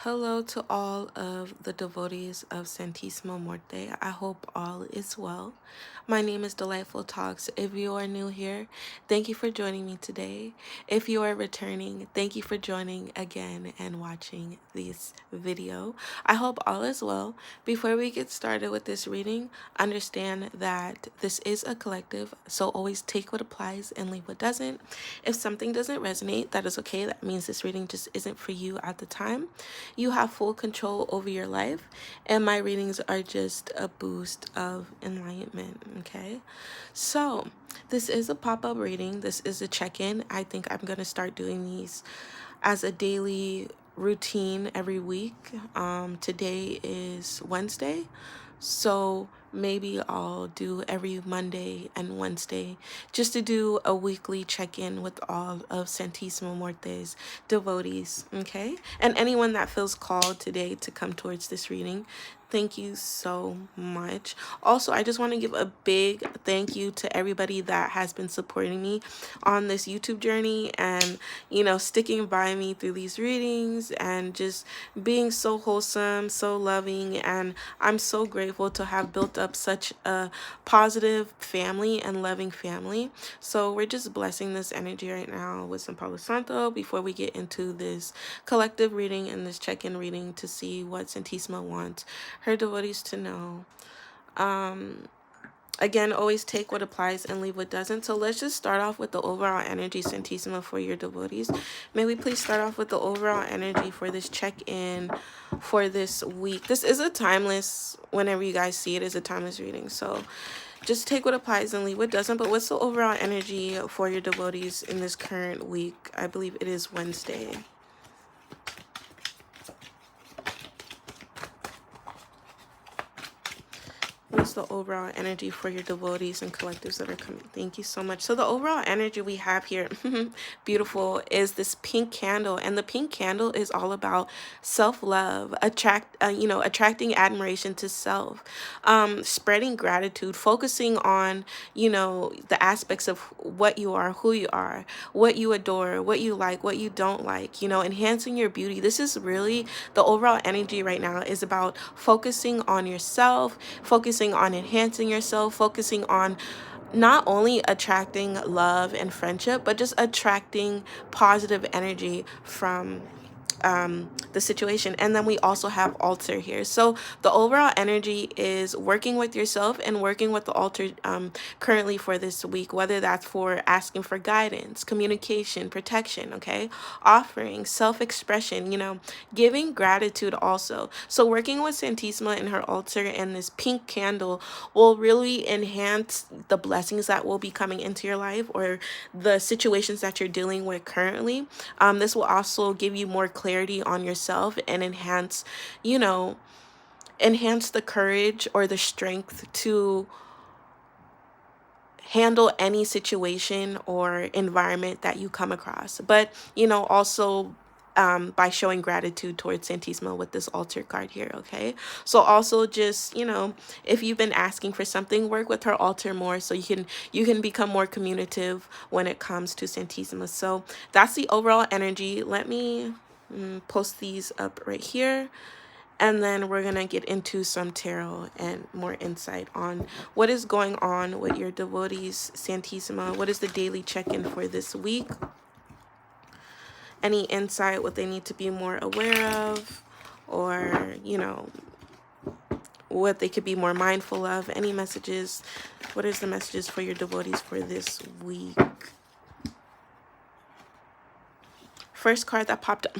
Hello to all of the devotees of Santísimo Muerte. I hope all is well. My name is Delightful Talks. If you are new here, thank you for joining me today. If you are returning, thank you for joining again and watching this video. I hope all is well. Before we get started with this reading, understand that this is a collective, so always take what applies and leave what doesn't. If something doesn't resonate, that is okay. That means this reading just isn't for you at the time. You have full control over your life, and my readings are just a boost of enlightenment, okay? So, this is a pop-up reading. This is a check-in. I think I'm going to start doing these as a daily routine every week. Today is Wednesday, so maybe I'll do every Monday and Wednesday just to do a weekly check-in with all of Santísimo Muerte's devotees, okay? And anyone that feels called today to come towards this reading, thank you so much. Also, I just want to give a big thank you to everybody that has been supporting me on this YouTube journey and, sticking by me through these readings and just being so wholesome, so loving. And I'm so grateful to have built up such a positive family and loving family. So we're just blessing this energy right now with some Palo Santo before we get into this collective reading and this check-in reading to see what Santísima wants her devotees to know. Again, always take what applies and leave what doesn't. So let's just start off with the overall energy, Santísima, for your devotees. May we please start off with the overall energy for this check-in for this week. This is a timeless, whenever you guys see it, is a timeless reading. So just take what applies and leave what doesn't. But what's the overall energy for your devotees in this current week? I believe it is Wednesday. What's the overall energy for your devotees and collectives that are coming? Thank you so much. So the overall energy we have here, beautiful, is this pink candle. And the pink candle is all about self-love, attracting admiration to self, spreading gratitude, focusing on, the aspects of what you are, who you are, what you adore, what you like, what you don't like, enhancing your beauty. This is really the overall energy right now is about focusing on yourself, focusing on enhancing yourself, focusing on not only attracting love and friendship, but just attracting positive energy from the situation. And then we also have altar here. So the overall energy is working with yourself and working with the altar currently for this week, whether that's for asking for guidance, communication, protection, okay, offering, self-expression, giving gratitude also. So working with Santísima and her altar and this pink candle will really enhance the blessings that will be coming into your life or the situations that you're dealing with currently. This will also give you more clarity on yourself and enhance the courage or the strength to handle any situation or environment that you come across. But, also by showing gratitude towards Santísima with this altar card here, okay? So also just, if you've been asking for something, work with her altar more so you can become more communicative when it comes to Santísima. So that's the overall energy. Let me post these up right here. And then we're going to get into some tarot and more insight on what is going on with your devotees, Santísima. What is the daily check-in for this week? Any insight, what they need to be more aware of, or, what they could be more mindful of. Any messages? What is the messages for your devotees for this week? First card that popped up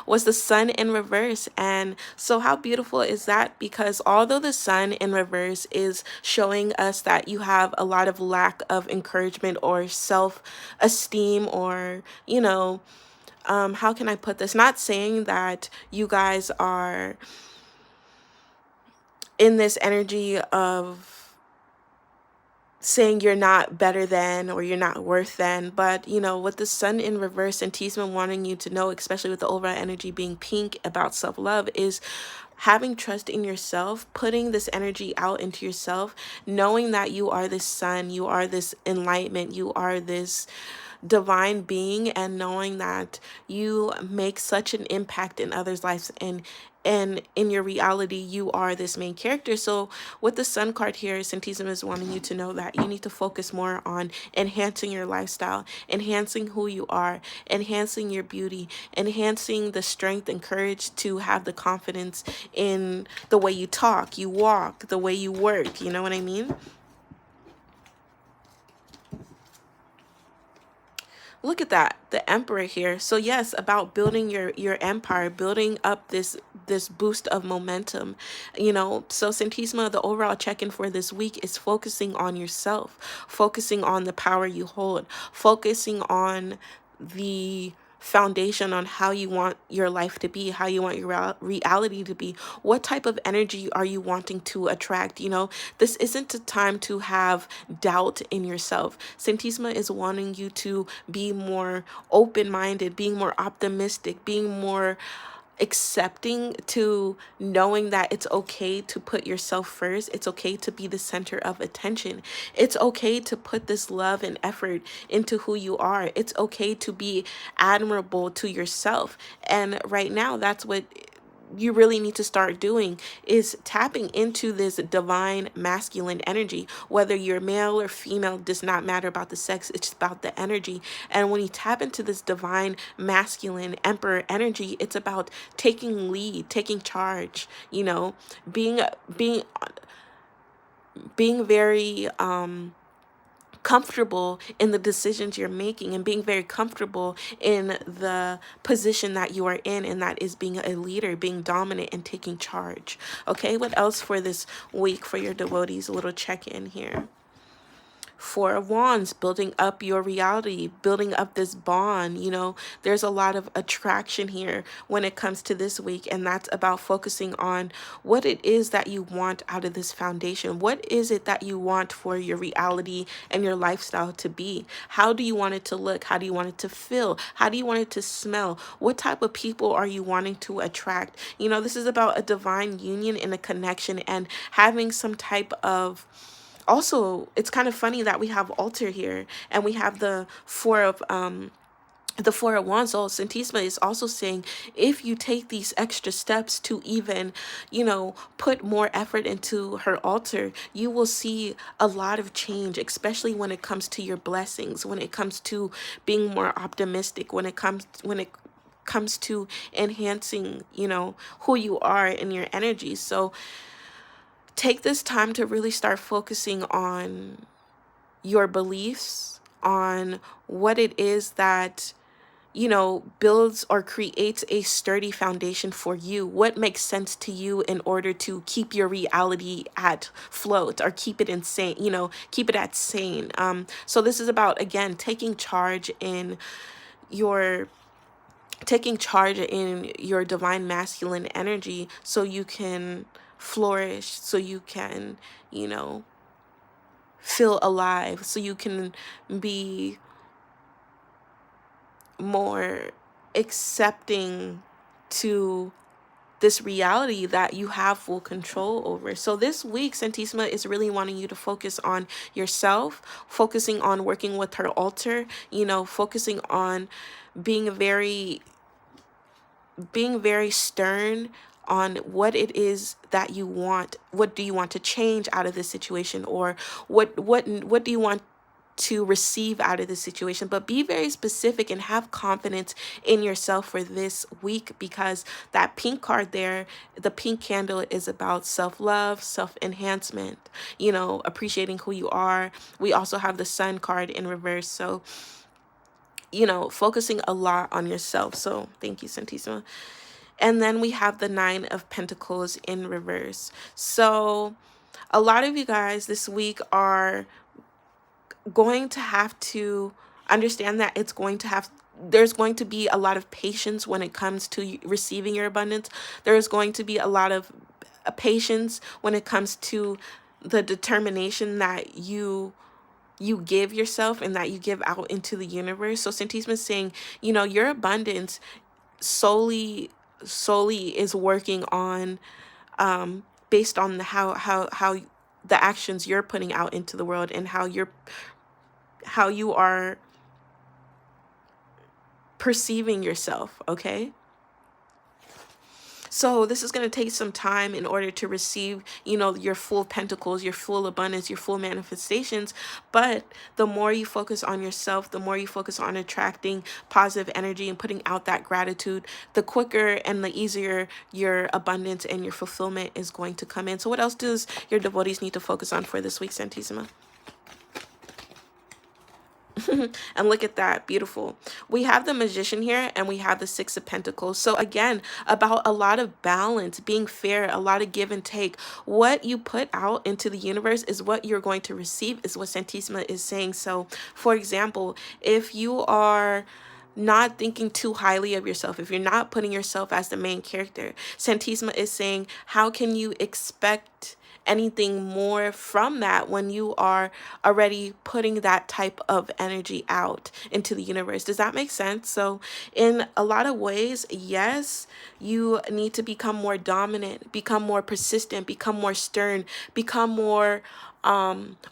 was the sun in reverse. And so how beautiful is that? Because although the sun in reverse is showing us that you have a lot of lack of encouragement or self-esteem or, how can I put this? Not saying that you guys are in this energy of saying you're not better than or you're not worth than, but with the sun in reverse and Santísima wanting you to know, especially with the overall energy being pink about self-love, is having trust in yourself, putting this energy out into yourself, knowing that you are this sun, you are this enlightenment, you are this divine being and knowing that you make such an impact in others' lives, and in your reality you are this main character. So with the sun card here, Santism is wanting you to know that you need to focus more on enhancing your lifestyle, enhancing who you are, enhancing your beauty, enhancing the strength and courage to have the confidence in the way you talk, you walk, the way you work. You know what I mean? Look at that, the emperor here. So yes, about building your empire, building up this boost of momentum. So Santisma, the overall check-in for this week is focusing on yourself, focusing on the power you hold, focusing on the foundation on how you want your life to be, how you want your reality to be. What type of energy are you wanting to attract? This isn't a time to have doubt in yourself. Santisma is wanting you to be more open-minded, being more optimistic, being more accepting, to knowing that it's okay to put yourself first. It's okay to be the center of attention. It's okay to put this love and effort into who you are. It's okay to be admirable to yourself. And right now, that's what you really need to start doing, is tapping into this divine masculine energy. Whether you're male or female does not matter about the sex, it's about the energy. And when you tap into this divine masculine emperor energy, it's about taking lead, taking charge, being being being very comfortable in the decisions you're making, and being very comfortable in the position that you are in, and that is being a leader, being dominant and taking charge. Okay, what else for this week for your devotees? A little check-in here. Four of Wands, building up your reality, building up this bond. There's a lot of attraction here when it comes to this week, and that's about focusing on what it is that you want out of this foundation. What is it that you want for your reality and your lifestyle to be? How do you want it to look? How do you want it to feel? How do you want it to smell? What type of people are you wanting to attract? This is about a divine union and a connection, and having some type of, also, it's kind of funny that we have altar here, and we have the Four of Wands. So Santisma is also saying, if you take these extra steps to even, put more effort into her altar, you will see a lot of change, especially when it comes to your blessings, when it comes to being more optimistic, when it comes to enhancing, who you are and your energy. So take this time to really start focusing on your beliefs, on what it is that, builds or creates a sturdy foundation for you. What makes sense to you in order to keep your reality at float, or keep it insane, keep it at sane. So this is about, again, your taking charge in your divine masculine energy, so you can flourish, so you can, you know, feel alive, so you can be more accepting to this reality that you have full control over. So this week, Santisma is really wanting you to focus on yourself, focusing on working with her altar, focusing on being very stern on what it is that you want. What do you want to change out of this situation, or what do you want to receive out of this situation? But be very specific and have confidence in yourself for this week, because that pink card there, the pink candle, is about self-love, self-enhancement, appreciating who you are. We also have the sun card in reverse, so focusing a lot on yourself. So thank you, Santissima. And then we have the Nine of Pentacles in reverse. So a lot of you guys this week are going to have to understand that there's going to be a lot of patience when it comes to receiving your abundance. There's going to be a lot of patience when it comes to the determination that you give yourself and that you give out into the universe. So Santisma is saying, your abundance solely is working on, based on how the actions you're putting out into the world, and how you are perceiving yourself, okay? So this is going to take some time in order to receive, your full pentacles, your full abundance, your full manifestations. But the more you focus on yourself, the more you focus on attracting positive energy and putting out that gratitude, the quicker and the easier your abundance and your fulfillment is going to come in. So what else does your devotees need to focus on for this week, Santissima? And look at that, beautiful. We have the Magician here and we have the Six of Pentacles. So again, about a lot of balance, being fair, a lot of give and take. What you put out into the universe is what you're going to receive, is what Santissima is saying. So for example, if you are not thinking too highly of yourself, if you're not putting yourself as the main character, Santissima is saying, how can you expect anything more from that when you are already putting that type of energy out into the universe? Does that make sense? So in a lot of ways, yes, you need to become more dominant, become more persistent, become more stern, become more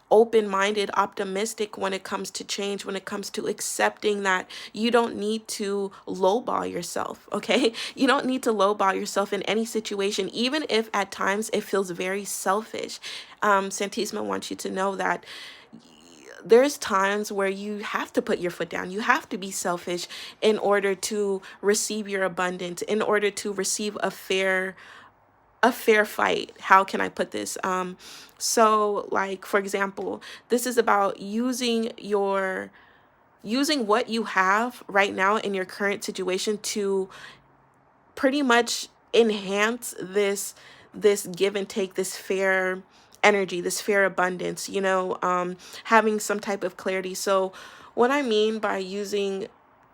open-minded, optimistic when it comes to change, when it comes to accepting that you don't need to lowball yourself, okay? You don't need to lowball yourself in any situation, even if at times it feels very selfish. Santissima wants you to know that there's times where you have to put your foot down. You have to be selfish in order to receive your abundance, in order to receive a fair fight. How can I put this? So like, for example, this is about using what you have right now in your current situation to pretty much enhance this give and take, this fair energy, this fair abundance, having some type of clarity. So what I mean by using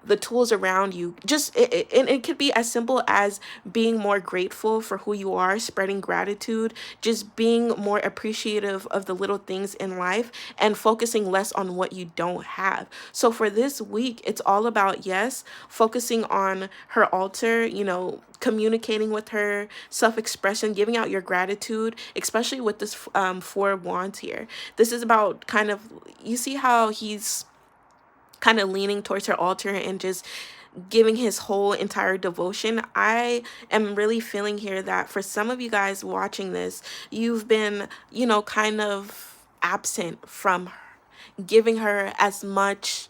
the tools around you, just it could be as simple as being more grateful for who you are, spreading gratitude, just being more appreciative of the little things in life and focusing less on what you don't have. So for this week, it's all about, yes, focusing on her altar, communicating with her, self-expression, giving out your gratitude, especially with this Four of Wands here. This is about kind of, you see how he's kind of leaning towards her altar and just giving his whole entire devotion. I am really feeling here that for some of you guys watching this, you've been, kind of absent from giving her as much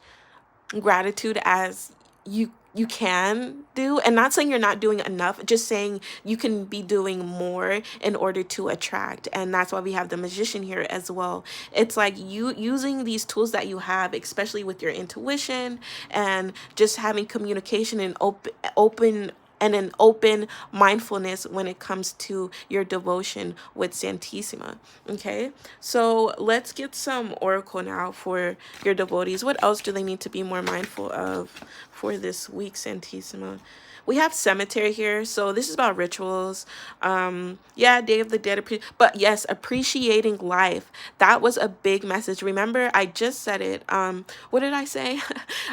gratitude as you can do. And not saying you're not doing enough, just saying you can be doing more in order to attract. And that's why we have the Magician here as well. It's like you using these tools that you have, especially with your intuition and just having communication and an open mindfulness when it comes to your devotion with Santissima. Okay, so let's get some oracle now for your devotees. What else do they need to be more mindful of for this week, Santissima? We have cemetery here, so this is about rituals. Yeah, Day of the Dead, but yes, appreciating life. That was a big message. Remember, I just said it. What did I say?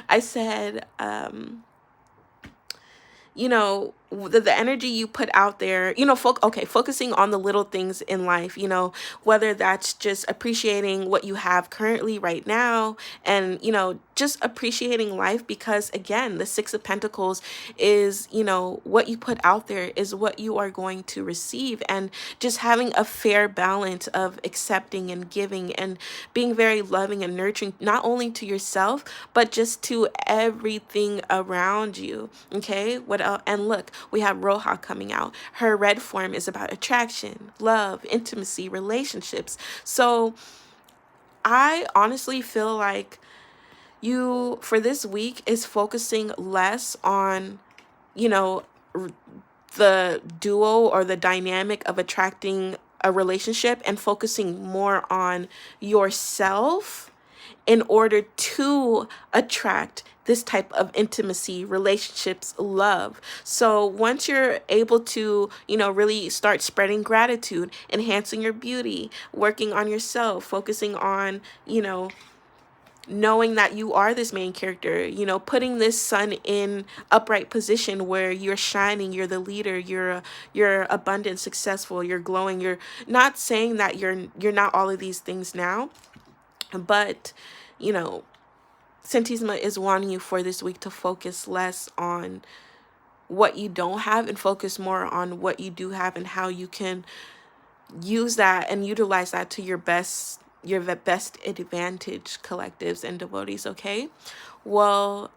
I said, the energy you put out there, focusing on the little things in life, whether that's just appreciating what you have currently right now and, just appreciating life, because again, the Six of Pentacles is, what you put out there is what you are going to receive, and just having a fair balance of accepting and giving and being very loving and nurturing, not only to yourself, but just to everything around you. Okay, what else? And look, we have Roja coming out. Her red form is about attraction, love, intimacy, relationships. So I honestly feel like you, for this week, is focusing less on, the duo or the dynamic of attracting a relationship, and focusing more on yourself in order to attract this type of intimacy, relationships, love. So once you're able to, really start spreading gratitude, enhancing your beauty, working on yourself, focusing on, knowing that you are this main character, putting this sun in upright position where you're shining, you're the leader, you're abundant, successful, you're glowing. You're not saying that you're not all of these things now, but you know Santisma is wanting you for this week to focus less on what you don't have and focus more on what you do have and how you can use that and utilize that to your best advantage, collectives and devotees. Okay, well,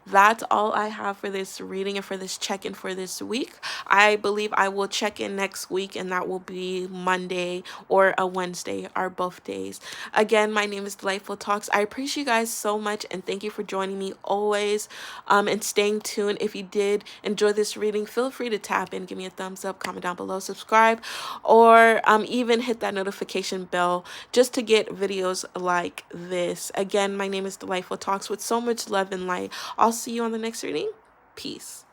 that's all I have for this reading and for this check-in for this week. I believe I will check in next week, and that will be Monday or a Wednesday, are both days. Again, my name is Delightful Talks. I appreciate you guys so much, and thank you for joining me always, and staying tuned. If you did enjoy this reading, feel free to tap in, give me a thumbs up, comment down below, subscribe, or even hit that notification bell just to get videos like this. Again, my name is Delightful Talks with so much love and light. I'll see you on the next reading. Peace.